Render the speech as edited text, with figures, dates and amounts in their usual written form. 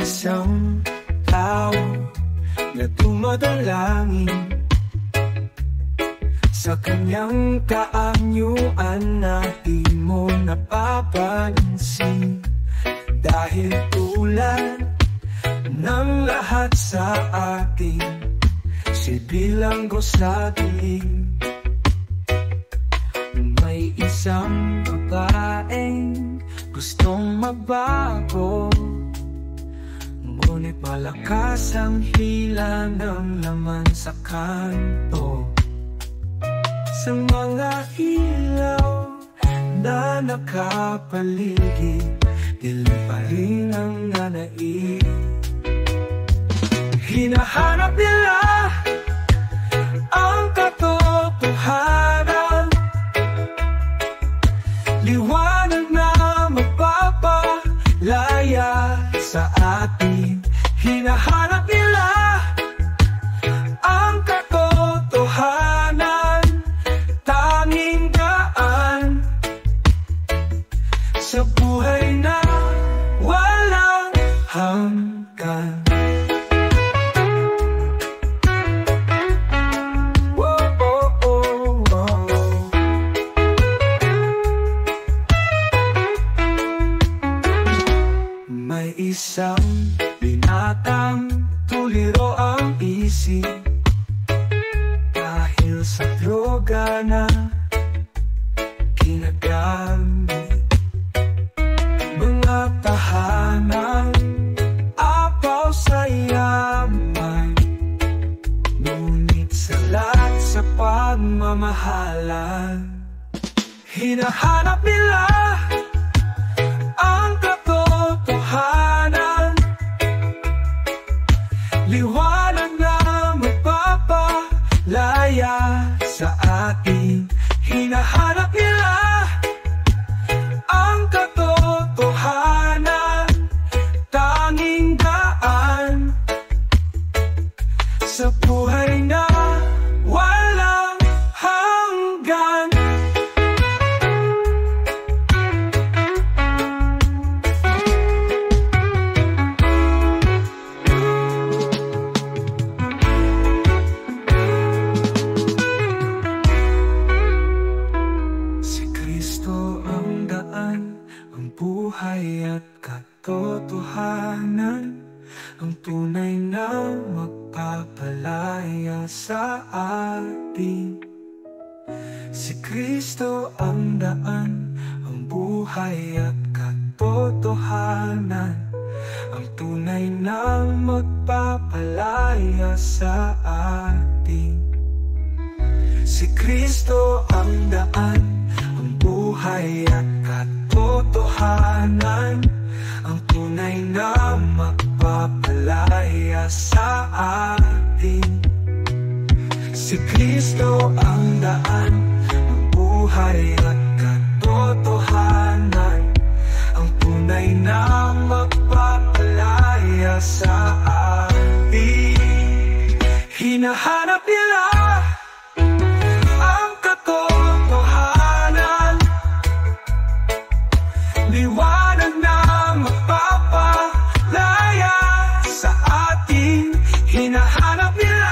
isang tao na dumadalangin sa kanyang kaanyuan na di mo napapansin. Dahil tulad ng lahat sa atin, sibilanggo sa dilim. May isang babaeng gustong magbago, ngunit malakas ang hila ng laman sa kanto. Sa mga ilaw na nakapaligid, dilim pa rin ang nanaig. Hinahanap nila ang katotohanan, liwanag na magpapalaya sa atin. Hinahanap nila ang katotohanan, tanging daan sa buhay na walang hanggan. May isang binatang tuliro ang isip dahil sa droga na ginagamit. Mga tahanan, apaw sa yaman, ngunit salat sa pagmamahalan. Hinahanap nila ang katotohanan, liwanag na magpapalaya sa atin. Hinahanap nila ang katotohanan, tanging daan sa buhay na walang hanggan. Buhay at katotohanan, ang tunay na magpapalaya sa atin. Si Kristo ang daan, ang buhay at katotohanan, ang tunay na magpapalaya sa atin. Si Kristo ang daan, ang buhay at katotohanan, ang tunay na magpapalaya sa atin. Si Kristo ang daan, ang buhay at katotohanan, ang tunay na magpapalaya sa atin. Hinahanap nila ang katotohanan, liwanag na magpapalaya sa atin. Hinahanap nila